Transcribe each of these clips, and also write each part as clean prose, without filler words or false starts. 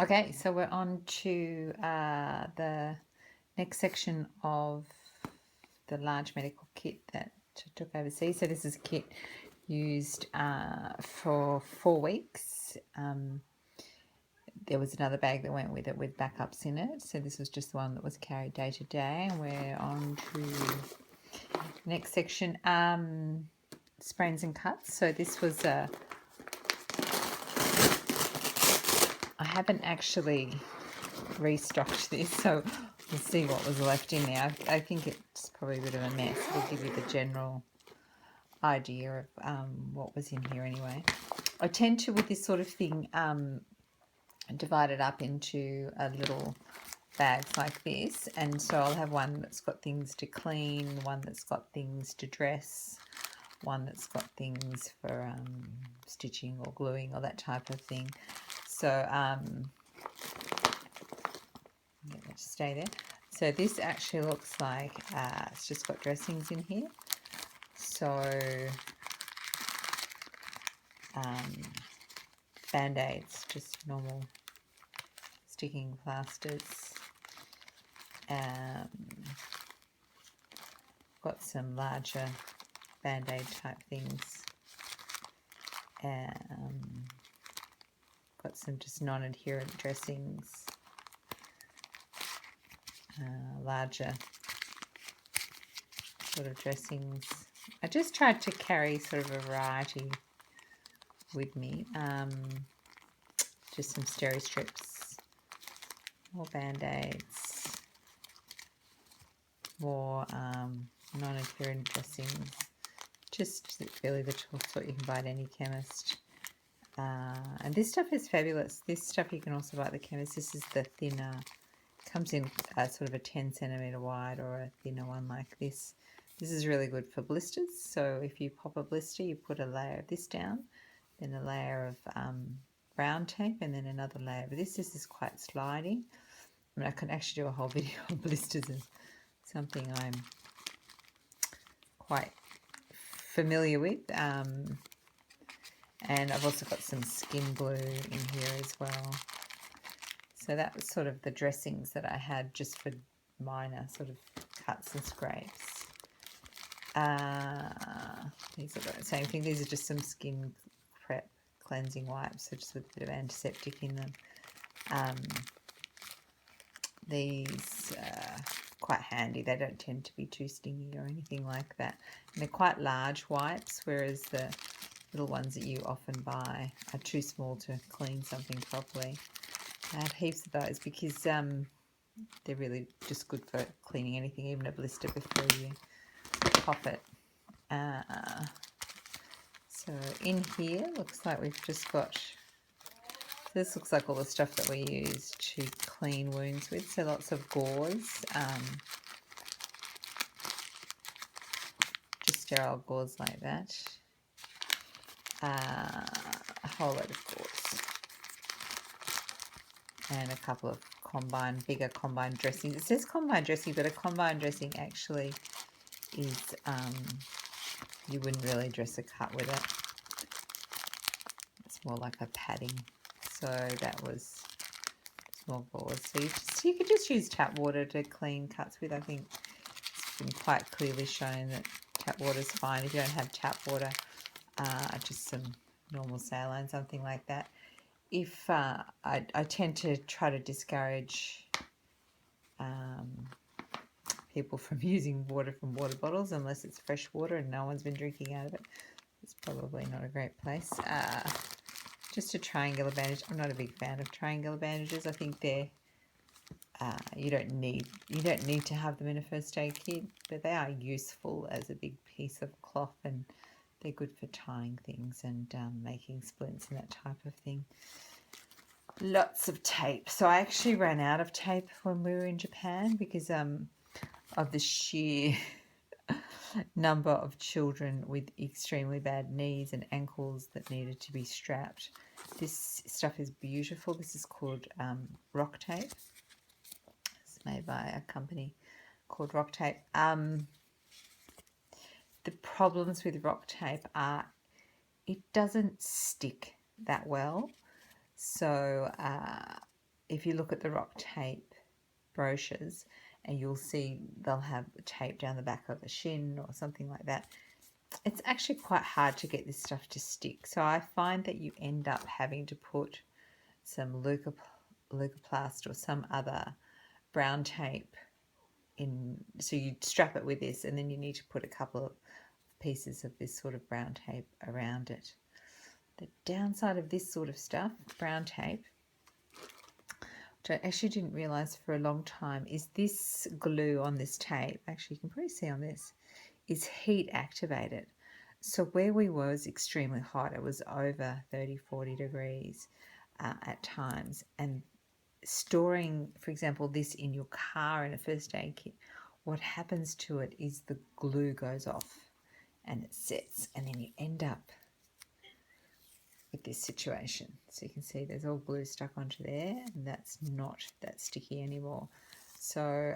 Okay, so we're on to the next section of the large medical kit that I took overseas. So this is a kit used for 4 weeks. There was another bag that went with it with backups in it. So this was just the one that was carried day to day. And we're on to the next section, sprains and cuts. So this was I haven't actually restocked this, so we'll see what was left in there. I think it's probably a bit of a mess. It'll give you the general idea of what was in here anyway. I tend to, with this sort of thing, divide it up into little bags like this, and so I'll have one that's got things to clean, one that's got things to dress, one that's got things for stitching or gluing or that type of thing. So yeah, let's stay there. So this actually looks like it's just got dressings in here. So band-aids, just normal sticking plasters. Got some larger band-aid type things. Got some just non-adherent dressings. Larger sort of dressings. I just tried to carry sort of a variety with me. Just some steri strips, more band-aids, more non-adherent dressings. Just really the what you can buy at any chemist. And this stuff is fabulous. This stuff you can also buy at the chemist. This is the thinner. Comes in sort of a 10 centimetre wide or a thinner one like this. This is really good for blisters. So if you pop a blister, you put a layer of this down, then a layer of brown tape, and then another layer of this. This is quite sliding. I mean, I can actually do a whole video on blisters, as something I'm quite familiar with. And I've also got some skin glue in here as well. So that was sort of the dressings that I had just for minor sort of cuts and scrapes. These are the same thing. These are just some skin prep cleansing wipes, so just with a bit of antiseptic in them. These are quite handy. They don't tend to be too stingy or anything like that. And they're quite large wipes, whereas the little ones that you often buy are too small to clean something properly. I have heaps of those because they're really just good for cleaning anything, even a blister, before you pop it. So in here, looks like we've just got, this looks like all the stuff that we use to clean wounds with. So lots of gauze, just sterile gauze like that. A whole load of gauze. And a couple of bigger combined dressings. It says combined dressing, but a combined dressing actually is, you wouldn't really dress a cut with it. It's more like a padding. So that was small gauze. So you could just use tap water to clean cuts with. I think it's been quite clearly shown that tap water is fine. If you don't have tap water, just some normal saline, something like that. If I tend to try to discourage people from using water from water bottles unless it's fresh water and no one's been drinking out of it. It's probably not a great place. Just a triangular bandage. I'm not a big fan of triangular bandages. I think they're you don't need to have them in a first aid kit, but they are useful as a big piece of cloth, and they're good for tying things and making splints and that type of thing. Lots of tape. So I actually ran out of tape when we were in Japan because of the sheer number of children with extremely bad knees and ankles that needed to be strapped. This stuff is beautiful. This is called rock tape. It's made by a company called Rock Tape. The problems with rock tape are it doesn't stick that well. So if you look at the rock tape brochures, and you'll see they'll have tape down the back of the shin or something like that. It's actually quite hard to get this stuff to stick. So I find that you end up having to put some leucoplast or some other brown tape in. So you strap it with this, and then you need to put a couple of pieces of this sort of brown tape around it. The downside of this sort of stuff, brown tape, which I actually didn't realise for a long time, is this glue on this tape, actually you can probably see on this, is heat activated. So where we were was extremely hot. It was over 30, 40 degrees at times. And storing, for example, this in your car in a first aid kit, what happens to it is the glue goes off and it sets, and then you end up with this situation. So you can see there's all glue stuck onto there, and that's not that sticky anymore. So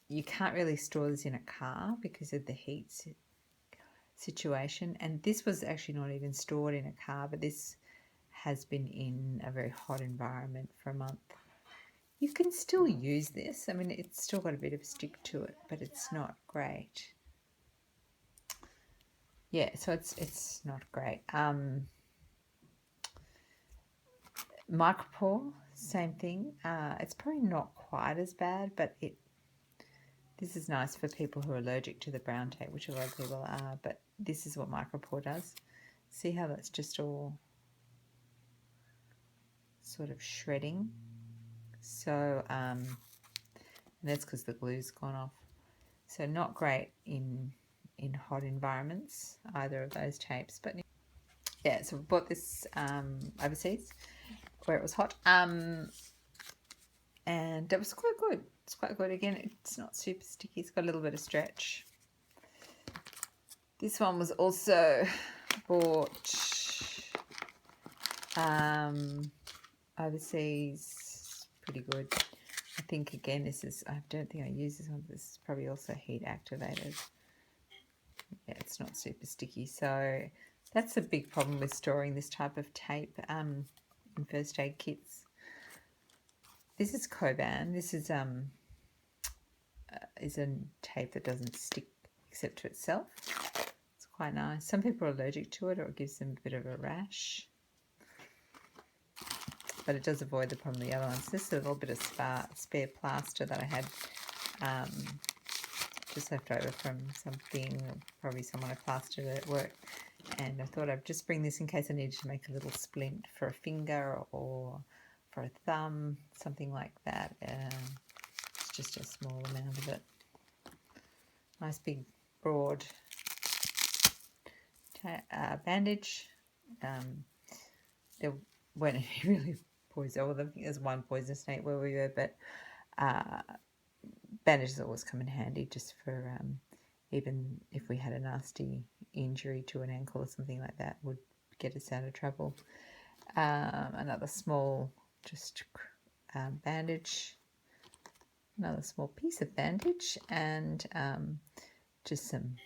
you can't really store this in a car because of the heat situation. And this was actually not even stored in a car, but this has been in a very hot environment for a month. You can still use this. I mean, it's still got a bit of a stick to it, but it's not great. Yeah, so it's not great. Micropore, same thing. It's probably not quite as bad, but this is nice for people who are allergic to the brown tape, which a lot of people are, but this is what micropore does. See how that's just all sort of shredding? So, and that's because the glue's gone off. So not great in hot environments, either of those tapes. But yeah, so we bought this overseas where it was hot. And it was quite good. It's quite good. Again, it's not super sticky. It's got a little bit of stretch. This one was also bought overseas. Pretty good. I think, again, this is, I don't think I use this one. This is probably also heat activated. Yeah, it's not super sticky. So that's a big problem with storing this type of tape in first aid kits. This is Coban. This is a tape that doesn't stick except to itself. It's quite nice. Some people are allergic to it, or it gives them a bit of a rash. But it does avoid the problem of the other ones. This is a little bit of spare plaster that I had just left over from something, probably someone had plastered it at work. And I thought I'd just bring this in case I needed to make a little splint for a finger or for a thumb, something like that. It's just a small amount of it. Nice big broad bandage. There weren't any really poison. Well, I think there's one poison snake where we were, but bandages always come in handy just for even if we had a nasty injury to an ankle or something like that, would get us out of trouble. Another small just bandage, another small piece of bandage, and just some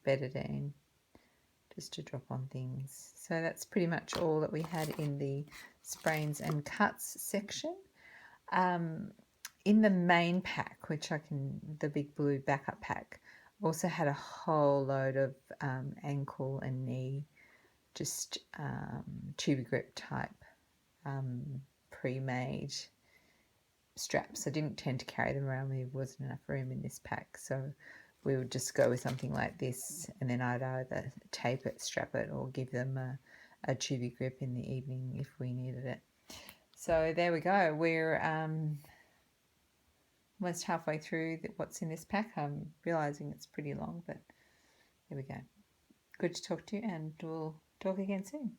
betadine just to drop on things. So that's pretty much all that we had in the sprains and cuts section. In the main pack, which the big blue backup pack, also had a whole load of ankle and knee, just tube grip type pre-made straps. I didn't tend to carry them around. There wasn't enough room in this pack, so we would just go with something like this, and then I'd either tape it, strap it, or give them a tubey grip in the evening if we needed it. So there we go. We're almost halfway through what's in this pack. I'm realising it's pretty long, but there we go. Good to talk to you, and we'll talk again soon.